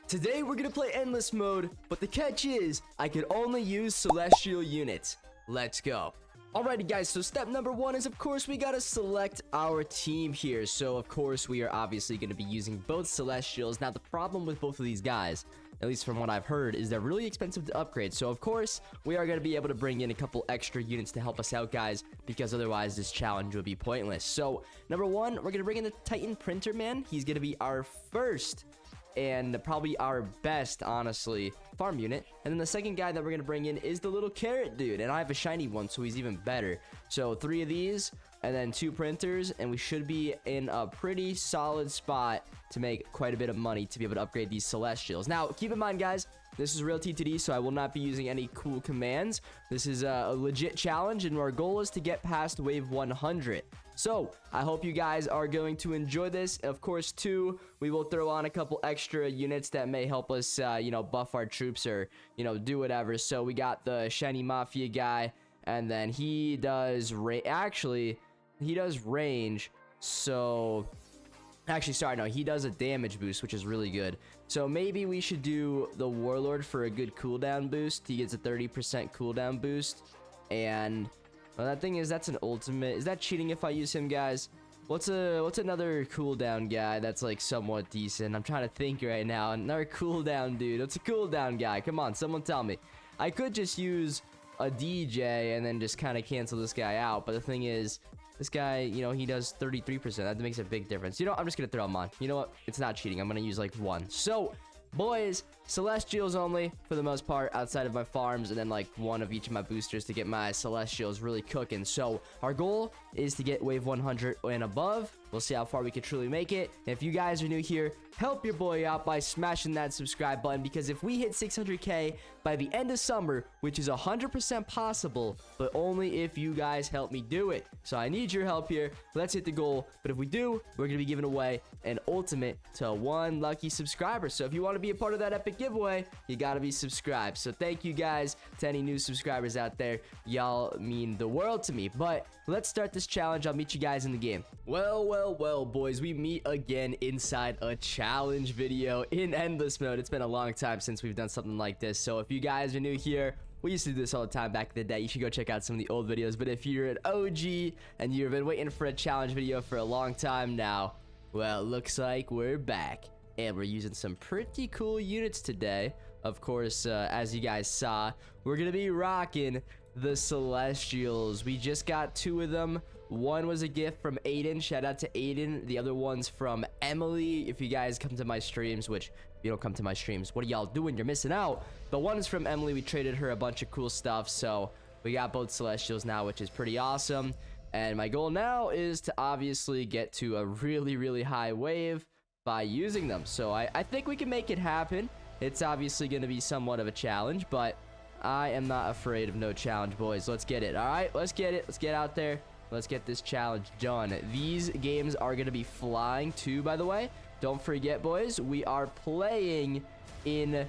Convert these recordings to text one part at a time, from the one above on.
Today we're gonna play endless mode, but the catch is I can only use celestial units. Let's go. Alrighty guys, so step number one is of course we gotta select our team here. So of course we are obviously gonna be using both celestials. Now the problem with both of these guys, at least from what I've heard, is they're really expensive to upgrade. So of course we are gonna be able to bring in a couple extra units to help us out, guys, because otherwise this challenge would be pointless. So number one, we're gonna bring in the Titan Printer Man. He's gonna be our first and probably our best, honestly, farm unit. And then the second guy that we're gonna bring in is the little carrot dude, and I have a shiny one, so he's even better. So 3 of these and then 2 printers, and we should be in a pretty solid spot to make quite a bit of money to be able to upgrade these celestials. Now keep in mind, guys, this is real TTD, so I will not be using any cool commands. This is a legit challenge, and our goal is to get past wave 100. So I hope you guys are going to enjoy this. Of course, too, we will throw on a couple extra units that may help us, buff our troops or, do whatever. So we got the shiny mafia guy, and then he does he does range. So actually, sorry, no, he does a damage boost, which is really good. So maybe we should do the warlord for a good cooldown boost. He gets a 30% cooldown boost, and well, that thing is, that's an ultimate. Is that cheating if I use him, guys? What's another cooldown guy that's like somewhat decent? I'm trying to think right now. Another cooldown dude. What's a cooldown guy? Come on, someone tell me. I could just use a DJ and then just kind of cancel this guy out. But the thing is, this guy, he does 33%. That makes a big difference. I'm just gonna throw him on. You know what? It's not cheating. I'm gonna use like 1. So, boys, celestials only for the most part outside of my farms, and then like 1 of each of my boosters to get my celestials really cooking. So our goal is to get wave 100 and above. We'll see how far we can truly make it. And if you guys are new here, help your boy out by smashing that subscribe button, because if we hit 600k by the end of summer, which is 100% possible, but only if you guys help me do it. So I need your help here. Let's hit the goal. But if we do, we're gonna be giving away an ultimate to 1 lucky subscriber. So if you want to be a part of that epic giveaway, you gotta be subscribed. So thank you guys to any new subscribers out there. Y'all mean the world to me. But let's start this challenge. I'll meet you guys in the game. Well, boys, we meet again inside a challenge video in endless mode. It's been a long time since we've done something like this. So if you guys are new here, we used to do this all the time back in the day. You should go check out some of the old videos. But if you're an OG and you've been waiting for a challenge video for a long time now, well, looks like we're back. And we're using some pretty cool units today. Of course, as you guys saw, we're gonna be rocking the celestials. We just got 2 of them. One was a gift from Aiden. Shout out to Aiden. The other one's from Emily. If you guys come to my streams, which if you don't come to my streams, what are y'all doing? You're missing out. The one is from Emily. We traded her a bunch of cool stuff. So we got both celestials now, which is pretty awesome. And my goal now is to obviously get to a really high wave by using them. So I think we can make it happen. It's obviously going to be somewhat of a challenge, but I am not afraid of no challenge, boys. Let's get it. All right, let's get it. Let's get out there. Let's get this challenge done. These games are going to be flying too, by the way. Don't forget, boys, we are playing in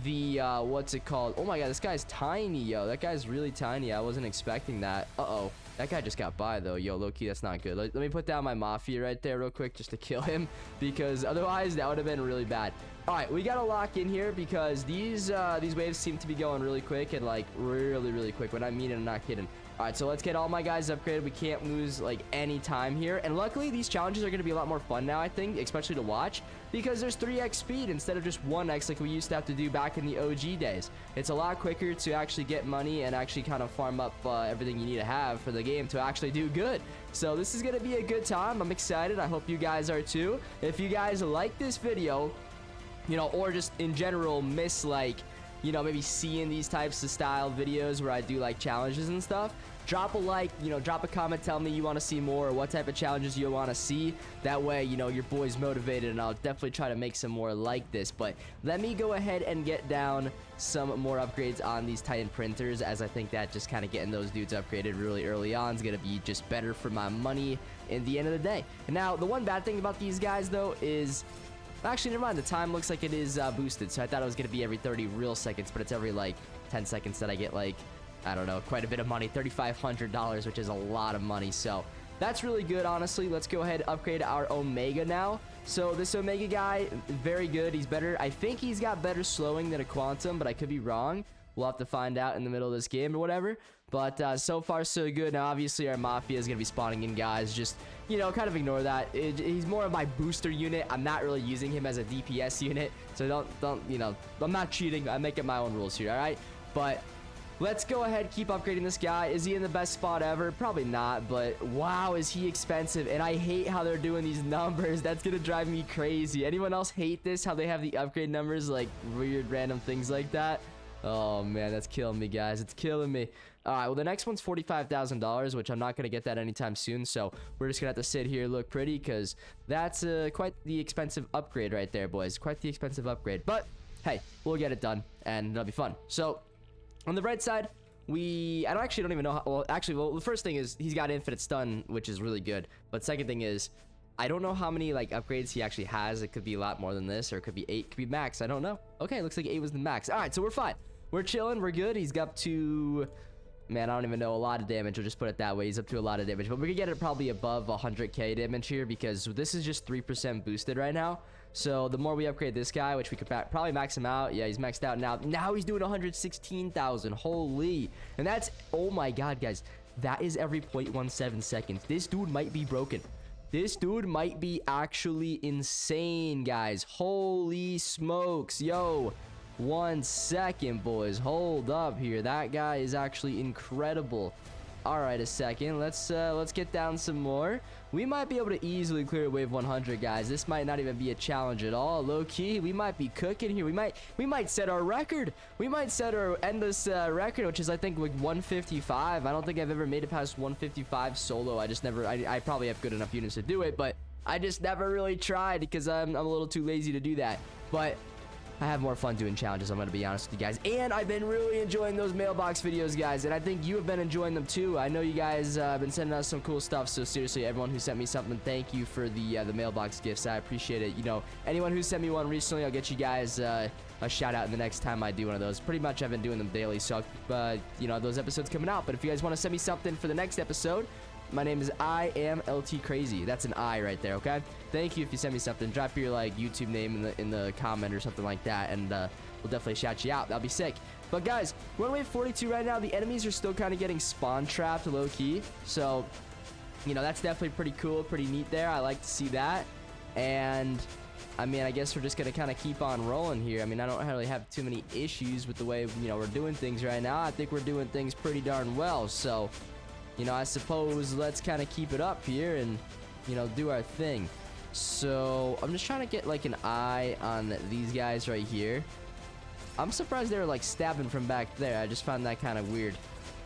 the, what's it called? Oh my god, this guy's tiny, yo. That guy's really tiny. I wasn't expecting that. Uh-oh. That guy just got by, though. Yo, low-key, that's not good. Let me put down my Mafia right there real quick just to kill him, because otherwise that would have been really bad. All right, we got to lock in here because these waves seem to be going really quick and, like, really quick. When I mean it, I'm not kidding. All right, so let's get all my guys upgraded. We can't lose, like, any time here. And luckily, these challenges are going to be a lot more fun now, I think, especially to watch, because there's 3x speed instead of just 1x like we used to have to do back in the OG days. It's a lot quicker to actually get money and actually kind of farm up everything you need to have for the game to actually do good. So this is going to be a good time. I'm excited. I hope you guys are too. If you guys like this video, or just in general miss, like, maybe seeing these types of style videos where I do like challenges and stuff, drop a like, drop a comment, tell me you want to see more or what type of challenges you want to see. That way, your boy's motivated, and I'll definitely try to make some more like this. But let me go ahead and get down some more upgrades on these Titan printers, as I think that just kind of getting those dudes upgraded really early on is going to be just better for my money in the end of the day. And now, the one bad thing about these guys, though, is actually, never mind. The time looks like it is boosted, so I thought it was going to be every 30 real seconds, but it's every, like, 10 seconds that I get, like, I don't know, quite a bit of money, $3,500, which is a lot of money. So that's really good, honestly. Let's go ahead and upgrade our Omega now. So this Omega guy, very good. He's better. I think he's got better slowing than a Quantum, but I could be wrong. We'll have to find out in the middle of this game or whatever. But so far, so good. Now, obviously, our Mafia is going to be spawning in guys. Just, you know, kind of ignore that. He's more of my booster unit. I'm not really using him as a DPS unit. So don't, you know, I'm not cheating. I'm making my own rules here, all right? But let's go ahead, keep upgrading this guy. Is he in the best spot ever? Probably not, but wow, is he expensive. And I hate how they're doing these numbers. That's going to drive me crazy. Anyone else hate this? How they have the upgrade numbers, like weird random things like that? Oh, man, that's killing me, guys. It's killing me. All right, well, the next one's $45,000, which I'm not going to get that anytime soon. So we're just going to have to sit here, look pretty, because that's quite the expensive upgrade right there, boys. Quite the expensive upgrade. But, hey, we'll get it done, and it'll be fun. So on the right side, I don't even know how, well, the first thing is he's got infinite stun, which is really good. But second thing is, I don't know how many like upgrades he actually has. It could be a lot more than this, or it could be 8, could be max. I don't know. Okay, looks like 8 was the max. All right, so we're fine. We're chilling. We're good. He's up to, man, I don't even know, a lot of damage. We'll just put it that way. He's up to a lot of damage, but we're gonna get it probably above 100k damage here because this is just 3% boosted right now. So the more we upgrade this guy, which we could probably max him out. Yeah, he's maxed out now. Now he's doing 116,000. Holy. And that's, oh my God, guys. That is every 0.17 seconds. This dude might be broken. This dude might be actually insane, guys. Holy smokes. Yo, 1 second, boys. Hold up here. That guy is actually incredible. All right, a second. Let's get down some more. We might be able to easily clear wave 100, guys. This might not even be a challenge at all. Low key, we might be cooking here. We might set our record. We might set our endless record, which is I think like 155. I don't think I've ever made it past 155 solo. I just never. I probably have good enough units to do it, but I just never really tried because I'm a little too lazy to do that. But I have more fun doing challenges, I'm going to be honest with you guys. And I've been really enjoying those mailbox videos, guys. And I think you have been enjoying them too. I know you guys have been sending us some cool stuff. So seriously, everyone who sent me something, thank you for the mailbox gifts. I appreciate it. You know, anyone who sent me one recently, I'll get you guys a shout out in the next time I do one of those. Pretty much I've been doing them daily. So, you know, those episodes coming out. But if you guys want to send me something for the next episode, my name is I am LT Crazy. That's an I right there, okay? Thank you if you send me something. Drop your like YouTube name in the comment or something like that, and we'll definitely shout you out. That'll be sick. But guys, we're on wave 42 right now. The enemies are still kind of getting spawn trapped low key, so you know that's definitely pretty cool, pretty neat there. I like to see that. And I mean, I guess we're just gonna kind of keep on rolling here. I mean, I don't really have too many issues with the way we're doing things right now. I think we're doing things pretty darn well. So, you know, I suppose let's kind of keep it up here and, you know, do our thing. So I'm just trying to get like an eye on these guys right here. I'm surprised they're like stabbing from back there. I just found that kind of weird,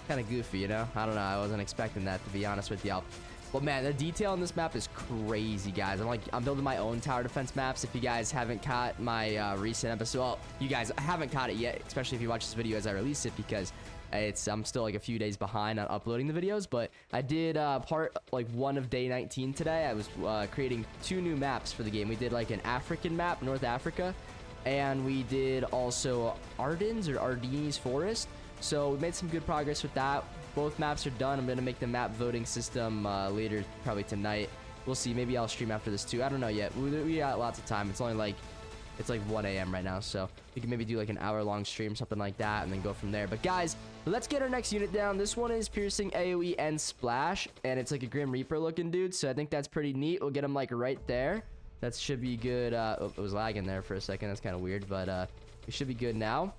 kind of goofy, you know? I don't know. I wasn't expecting that, to be honest with y'all. But man, the detail on this map is crazy, guys. I'm building my own tower defense maps. If you guys haven't caught my recent episode, well, you guys haven't caught it yet, especially if you watch this video as I release it, because I'm still like a few days behind on uploading the videos. But I did part like 1 of day 19 today. I was creating 2 new maps for the game. We did like an African map, North Africa, and we did also Ardennes or Ardennes Forest. So we made some good progress with that. Both maps are done. I'm going to make the map voting system later, probably tonight. We'll see. Maybe I'll stream after this too. I don't know yet. We got lots of time. It's like 1 a.m. right now, so we can maybe do like an hour-long stream, something like that, and then go from there. But guys, let's get our next unit down. This one is piercing, AoE, and splash, and it's like a Grim Reaper looking dude, so I think that's pretty neat. We'll get him like right there. That should be good. Oh, it was lagging there for a second. That's kind of weird, but we should be good now.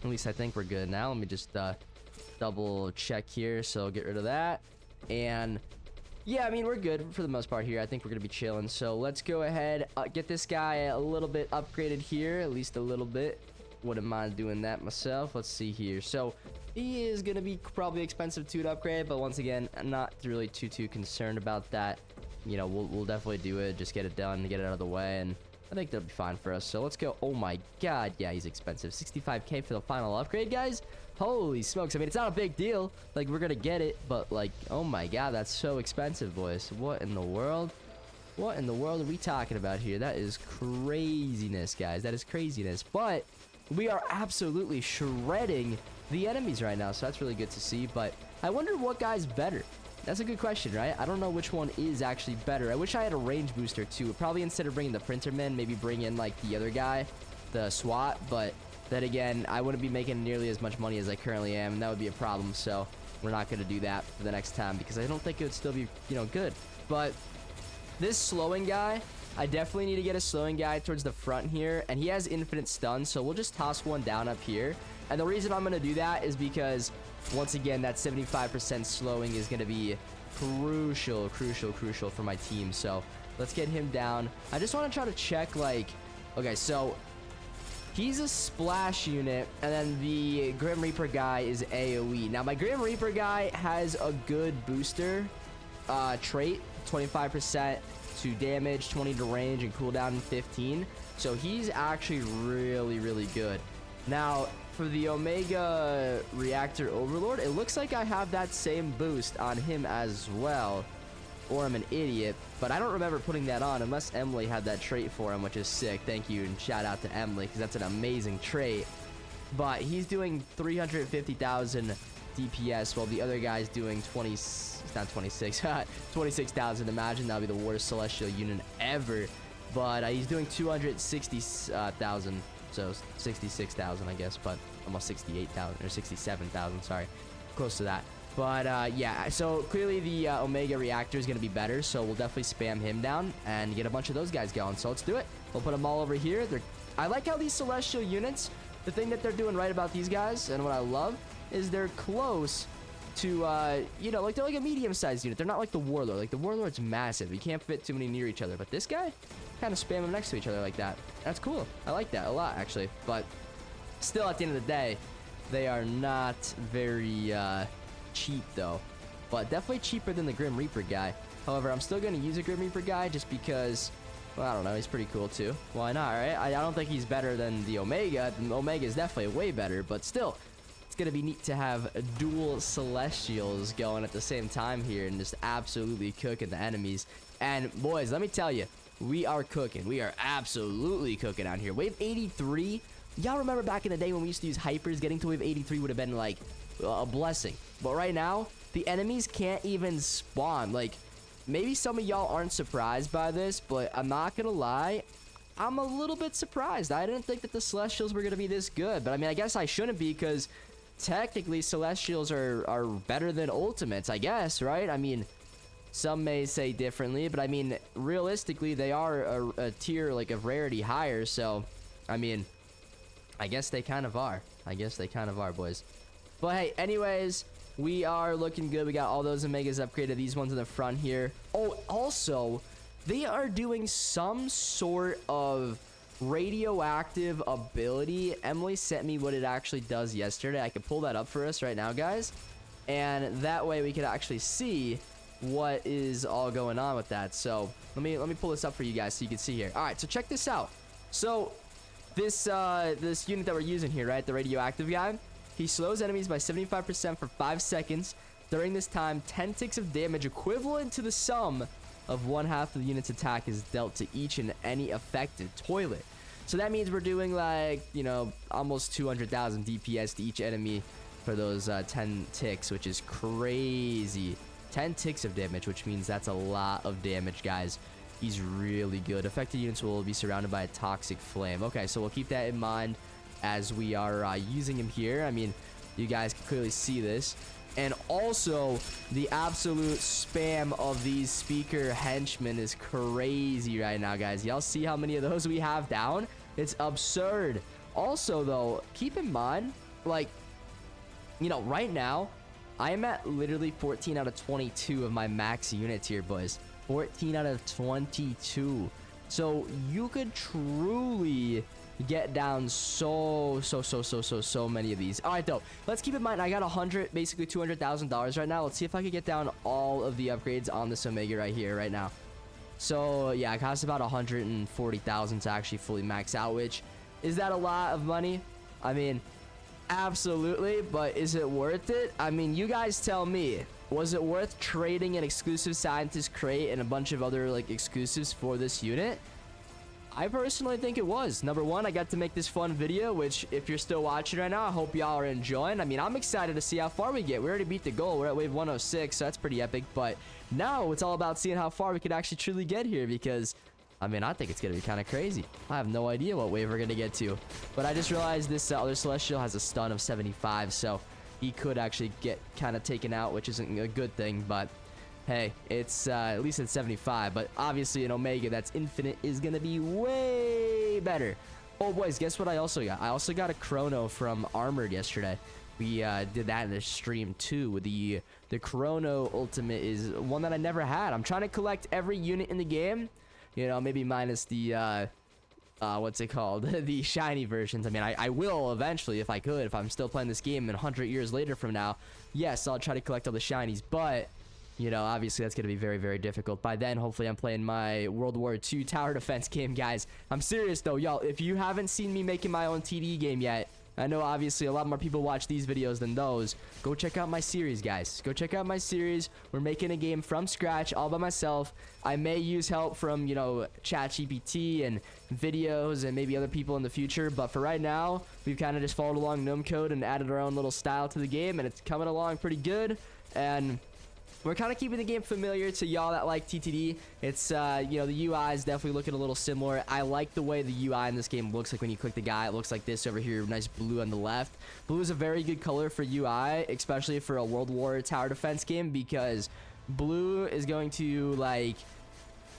At least I think we're good now. Let me just double check here, so get rid of that. And yeah, I mean, we're good for the most part here. I think we're gonna be chilling. So let's go ahead, get this guy a little bit upgraded here, at least a little bit. Wouldn't mind doing that myself. Let's see here. So he is gonna be probably expensive too to upgrade, but once again, I'm not really too concerned about that. You know, we'll definitely do it. Just get it done, get it out of the way, and I think that'll be fine for us. So let's go. Oh my God, yeah, he's expensive. 65k for the final upgrade, guys. Holy smokes. I mean, it's not a big deal. Like, we're gonna get it, but like, oh my God, that's so expensive, boys. What in the world? What in the world are we talking about here? That is craziness, guys. That is craziness. But we are absolutely shredding the enemies right now, so that's really good to see. But I wonder what guy's better. That's a good question, right? I don't know which one is actually better. I wish I had a range booster too. Probably instead of bringing the Printerman, maybe bring in like the other guy, the SWAT. But then again, I wouldn't be making nearly as much money as I currently am, and that would be a problem. So we're not going to do that for the next time because I don't think it would still be, you know, good. But this slowing guy, I definitely need to get a slowing guy towards the front here, and he has infinite stun, so we'll just toss one down up here. And the reason I'm going to do that is because, once again, that 75% slowing is going to be crucial for my team. So let's get him down. I just want to try to check, like, okay, so he's a splash unit, and then the Grim Reaper guy is AoE. Now, my Grim Reaper guy has a good booster trait, 25% to damage, 20 to range, and cooldown 15. So he's actually really good. Now, for the Omega Reactor Overlord, it looks like I have that same boost on him as well. Or I'm an idiot, but I don't remember putting that on unless Emily had that trait for him, which is sick. Thank you, and shout out to Emily, because that's an amazing trait. But he's doing 350,000 DPS, while the other guy's doing 20... It's not 26. 26,000. Imagine that would be the worst Celestial unit ever. But he's doing 260,000. So 66,000, I guess, but almost 68,000 or 67,000. Sorry, close to that. But yeah, so clearly the Omega Reactor is going to be better, so we'll definitely spam him down and get a bunch of those guys going. So let's do it. We'll put them all over here. I like how these Celestial units, the thing that they're doing right about these guys, and what I love, is they're close to, you know, like they're like a medium-sized unit. They're not like the Warlord. Like the Warlord's massive. You can't fit too many near each other. But this guy, kind of spam them next to each other like that. That's cool. I like that a lot, actually. But still, at the end of the day, they are not very cheap, though. But definitely cheaper than the Grim Reaper guy. However, I'm still going to use a Grim Reaper guy just because, well, I don't know. He's pretty cool, too. Why not, right? I don't think he's better than the Omega. The Omega is definitely way better, but still, it's going to be neat to have dual Celestials going at the same time here and just absolutely cooking the enemies. And, boys, let me tell you, we are cooking. We are absolutely cooking out here. Wave 83. Y'all remember back in the day when we used to use hypers? Getting to wave 83 would have been, like, a blessing. But right now, the enemies can't even spawn. Like, maybe some of y'all aren't surprised by this, but I'm not going to lie. I'm a little bit surprised. I didn't think that the Celestials were going to be this good. But, I mean, I guess I shouldn't be because technically Celestials are better than Ultimates, I guess, right? I mean, some may say differently, but I mean, realistically, they are a tier, like, of rarity higher, so, I mean, I guess they kind of are. I guess they kind of are, boys. But, hey, anyways, we are looking good. We got all those Omegas upgraded. These ones in the front here. Oh, also, they are doing some sort of radioactive ability. Emily sent me what it actually does yesterday. I could pull that up for us right now, guys. And that way we could actually see what is all going on with that. So let me pull this up for you guys so you can see here. All right, so check this out. So this unit that we're using here, right, the radioactive guy, he slows enemies by 75% for 5 seconds. During this time, 10 ticks of damage equivalent to the sum of 1/2 of the unit's attack is dealt to each and any affected toilet. So that means we're doing, like, you know, almost 200,000 DPS to each enemy for those 10 ticks, which is crazy. 10 ticks of damage, which means that's a lot of damage, guys. He's really good. Affected units will be surrounded by a toxic flame. Okay, so we'll keep that in mind as we are using him here. I mean, you guys can clearly see this. And also, the absolute spam of these speaker henchmen is crazy right now, guys. Y'all see how many of those we have down? It's absurd. Also, though, keep in mind, like, you know, right now, I am at literally 14 out of 22 of my max units here, boys. 14 out of 22. So you could truly get down so many of these. All right, though, let's keep in mind I got basically $200,000 right now. Let's see if I could get down all of the upgrades on this Omega right here right now. So yeah, it costs about 140,000 to actually fully max out, which is that a lot of money? I mean, absolutely, but is it worth it? I mean, you guys tell me. Was it worth trading an exclusive scientist crate and a bunch of other, like, exclusives for this unit? I personally think it was. Number one, I got to make this fun video, which if you're still watching right now, I hope y'all are enjoying. I mean, I'm excited to see how far we get. We already beat the goal. We're at wave 106, so that's pretty epic. But now it's all about seeing how far we could actually truly get here, because I mean, I think it's going to be kind of crazy. I have no idea what wave we're going to get to. But I just realized this other Celestial has a stun of 75, so he could actually get kind of taken out, which isn't a good thing. But hey, it's at least it's 75. But obviously an Omega that's infinite is going to be way better. Oh, boys, guess what I also got? I also got a Chrono from Armored yesterday. We did that in the stream too. The Chrono Ultimate is one that I never had. I'm trying to collect every unit in the game. You know, maybe minus the, what's it called? The shiny versions. I mean, I will eventually if I could. If I'm still playing this game and 100 years later from now, yes, I'll try to collect all the shinies. But, you know, obviously that's going to be very, very difficult. By then, hopefully I'm playing my World War II tower defense game, guys. I'm serious, though. Y'all, if you haven't seen me making my own TD game yet, I know obviously a lot more people watch these videos than those. Go check out my series, guys. Go check out my series. We're making a game from scratch all by myself. I may use help from, you know, ChatGPT and videos and maybe other people in the future. But for right now, we've kind of just followed along GNOME code and added our own little style to the game. And it's coming along pretty good. And we're kind of keeping the game familiar to y'all that like TTD. It's, you know, the UI is definitely looking a little similar. I like the way the UI in this game looks like when you click the guy. It looks like this over here, nice blue on the left. Blue is a very good color for UI, especially for a World War tower defense game, because blue is going to, like,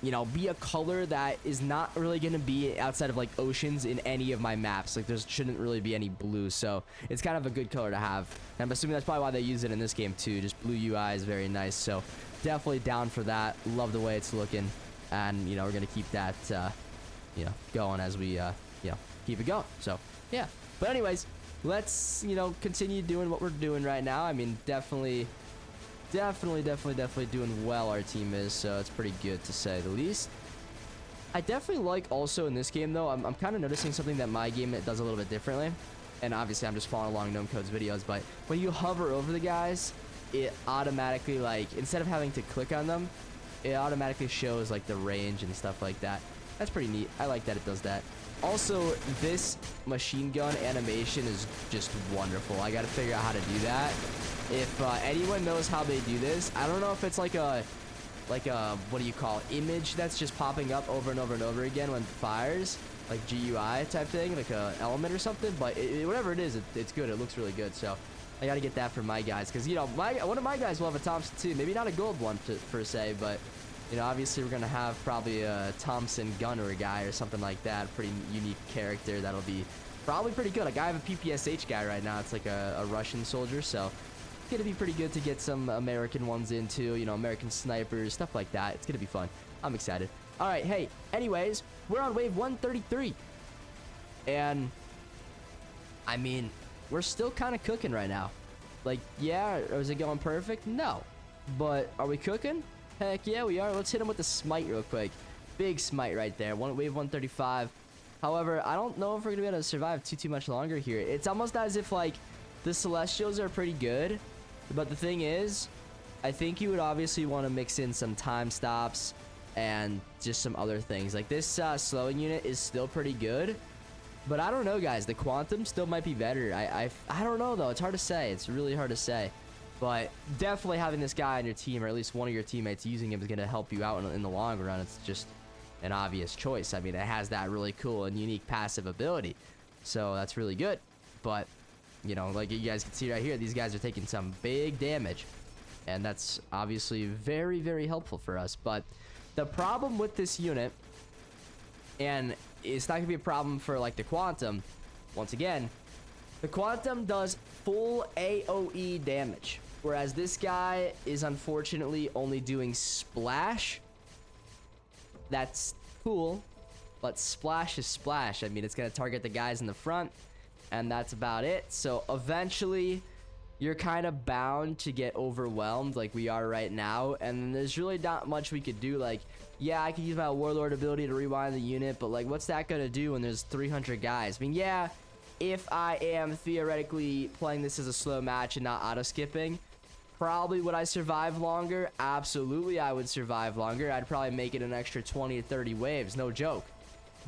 you know, be a color that is not really going to be outside of like oceans in any of my maps. Like there shouldn't really be any blue, so it's kind of a good color to have. And I'm assuming that's probably why they use it in this game too. Just blue UI is very nice, so definitely down for that. Love the way it's looking, and you know, we're gonna keep that you know, going as we you know, keep it going. So yeah, but anyways, let's, you know, continue doing what we're doing right now. I mean, definitely doing well, our team is, so it's pretty good to say the least. I definitely like also in this game though, I'm kind of noticing something that my game it does a little bit differently, and obviously I'm just following along GNOME Code's videos, but when you hover over the guys, it automatically, like, instead of having to click on them, it automatically shows like the range and stuff like that. That's pretty neat. I like that it does that. Also, this machine gun animation is just wonderful. I gotta figure out how to do that. If anyone knows how they do this, I don't know if it's like a what do you call it, image that's just popping up over and over and over again when it fires, like GUI type thing, like a element or something. But whatever it is, it's good. It looks really good. So I gotta get that for my guys, because you know, one of my guys will have a Thompson too. Maybe not a gold one per se, but you know, obviously we're gonna have probably a Thompson gunner guy or something like that. Pretty unique character that'll be probably pretty good. Like I have a PPSH guy right now. It's like a Russian soldier, so it's gonna be pretty good to get some American ones into, you know, American snipers, stuff like that. It's gonna be fun. I'm excited. All right, hey, anyways, we're on wave 133, and I mean, we're still kind of cooking right now. Like, yeah, is it going perfect? No, but are we cooking? Heck yeah, we are. Let's hit him with the smite real quick. Big smite right there. Wave 135. However, I don't know if we're gonna be able to survive too much longer here. It's almost as if like the Celestials are pretty good, but the thing is, I think you would obviously want to mix in some time stops and just some other things. Like this slowing unit is still pretty good, but I don't know, guys. The Quantum still might be better. I don't know though. It's hard to say. It's really hard to say. But definitely having this guy on your team, or at least one of your teammates using him, is going to help you out in the long run. It's just an obvious choice. I mean, it has that really cool and unique passive ability, so that's really good. But you know, like you guys can see right here, these guys are taking some big damage, and that's obviously very, very helpful for us. But the problem with this unit, and it's not gonna be a problem for like the Quantum, once again, the Quantum does full AoE damage, whereas this guy is unfortunately only doing splash. That's cool, but splash is splash. I mean, it's gonna target the guys in the front, and that's about it. So eventually you're kind of bound to get overwhelmed like we are right now, and there's really not much we could do. Like, yeah, I could use my Warlord ability to rewind the unit, but like, what's that gonna do when there's 300 guys? I mean, yeah, if I am theoretically playing this as a slow match and not auto skipping, probably would I survive longer? Absolutely, I would survive longer. I'd probably make it an extra 20 to 30 waves, no joke.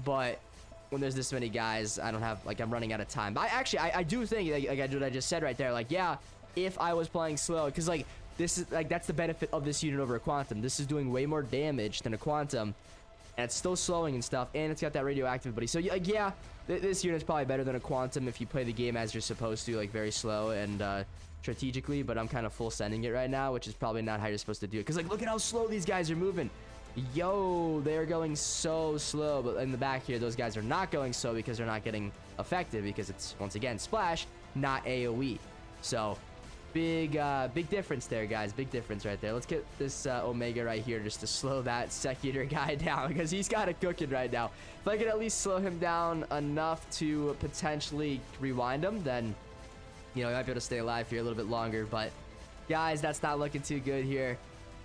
but when there's this many guys, I don't have, like, I'm running out of time. But I do think, like I what I just said right there, like, yeah, if I was playing slow, because, like, this is, like, that's the benefit of this unit over a Quantum. This is doing way more damage than a Quantum, and it's still slowing and stuff, and it's got that radioactive ability. So, like, yeah, this unit's probably better than a Quantum if you play the game as you're supposed to, like, very slow and strategically, but I'm kind of full sending it right now, which is probably not how you're supposed to do it, because, like, look at how slow these guys are moving. Yo, they're going so slow, but in the back here, those guys are not going so because they're not getting effective, because it's, once again, splash, not AoE. So big difference there, guys. Big difference right there. Let's get this Omega right here just to slow that Secutor guy down, because he's got it cooking right now. If I could at least slow him down enough to potentially rewind him, then, you know, I might be able to stay alive here a little bit longer. But guys, that's not looking too good here.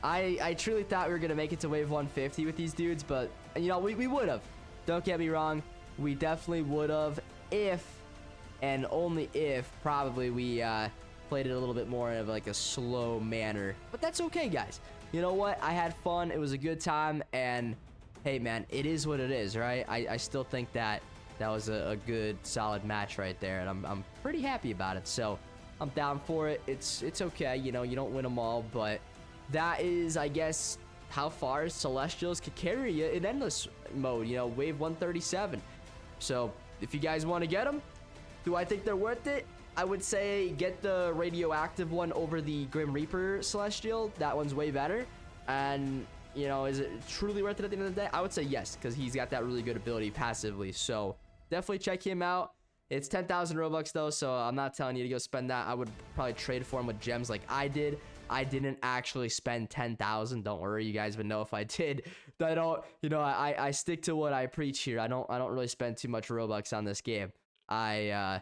I truly thought we were going to make it to wave 150 with these dudes, but, you know, we would have. Don't get me wrong. We definitely would have if, and only if, probably we played it a little bit more of like a slow manner. But that's okay, guys. You know what? I had fun. It was a good time, and hey, man, it is what it is, right? I still think that was a good, solid match right there, and I'm pretty happy about it. So I'm down for it. It's okay. You know, you don't win them all, but that is, I guess, how far Celestials could carry you in endless mode, you know, wave 137. So if you guys want to get them, do I think they're worth it? I would say get the radioactive one over the Grim Reaper Celestial. That one's way better. And, you know, is it truly worth it at the end of the day? I would say yes, because he's got that really good ability passively. So definitely check him out. It's 10,000 Robux though, so I'm not telling you to go spend that. I would probably trade for him with gems like I did. I didn't actually spend 10,000. Don't worry, you guys would know if I did. I don't, you know, I stick to what I preach here. I don't really spend too much Robux on this game. I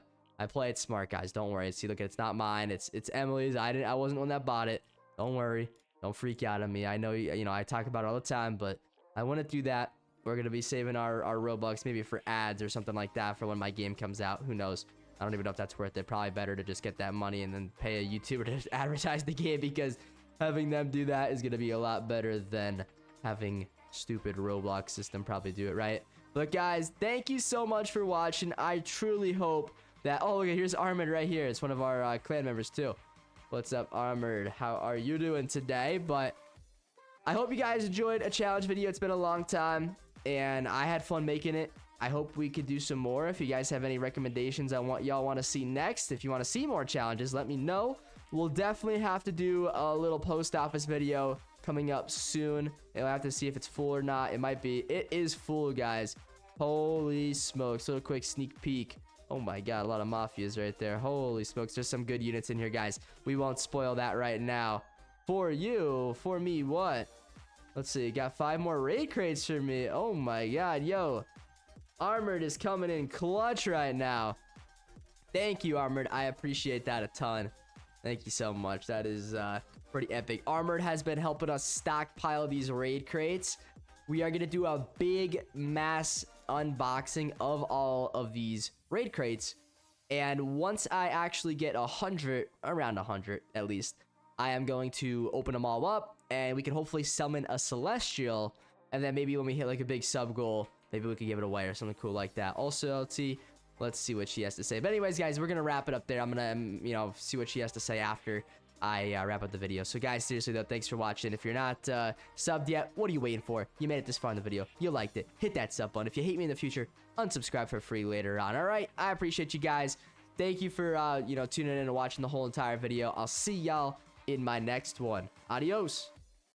play it smart, guys. Don't worry. See, look, it's not mine. It's Emily's. I wasn't the one that bought it. Don't worry. Don't freak out on me. I know you know I talk about it all the time, but I wouldn't do that. We're gonna be saving our Robux maybe for ads or something like that for when my game comes out. Who knows? I don't even know if that's worth it. Probably better to just get that money and then pay a YouTuber to advertise the game, because having them do that is going to be a lot better than having stupid Roblox system probably do it, right? But guys, thank you so much for watching. I truly hope that... Oh, look, here's Armored right here. It's one of our clan members too. What's up, Armored? How are you doing today? But I hope you guys enjoyed a challenge video. It's been a long time, and I had fun making it. I hope we could do some more. If you guys have any recommendations on what y'all want to see next, if you want to see more challenges, let me know. We'll definitely have to do a little post office video coming up soon. I'll have to see if it's full or not. It might be. It is full, guys. Holy smokes. So a quick sneak peek. Oh my god, a lot of mafias right there. Holy smokes. There's some good units in here, guys. We won't spoil that right now. For you. For me, what? Let's see. Got 5 more raid crates for me. Oh my god, yo. Armored is coming in clutch right now. Thank you, Armored. I appreciate that a ton. Thank you so much. That is pretty epic. Armored has been helping us stockpile these raid crates. We are going to do a big mass unboxing of all of these raid crates. And once I actually get 100, around 100 at least, I am going to open them all up, and we can hopefully summon a Celestial. And then maybe when we hit like a big sub goal, maybe we could give it away or something cool like that. Also, let's see what she has to say. But anyways, guys, we're going to wrap it up there. I'm going to, you know, see what she has to say after I wrap up the video. So, guys, seriously, though, thanks for watching. If you're not subbed yet, what are you waiting for? You made it this far in the video. You liked it. Hit that sub button. If you hate me in the future, unsubscribe for free later on. All right? I appreciate you guys. Thank you for, you know, tuning in and watching the whole entire video. I'll see y'all in my next one. Adios.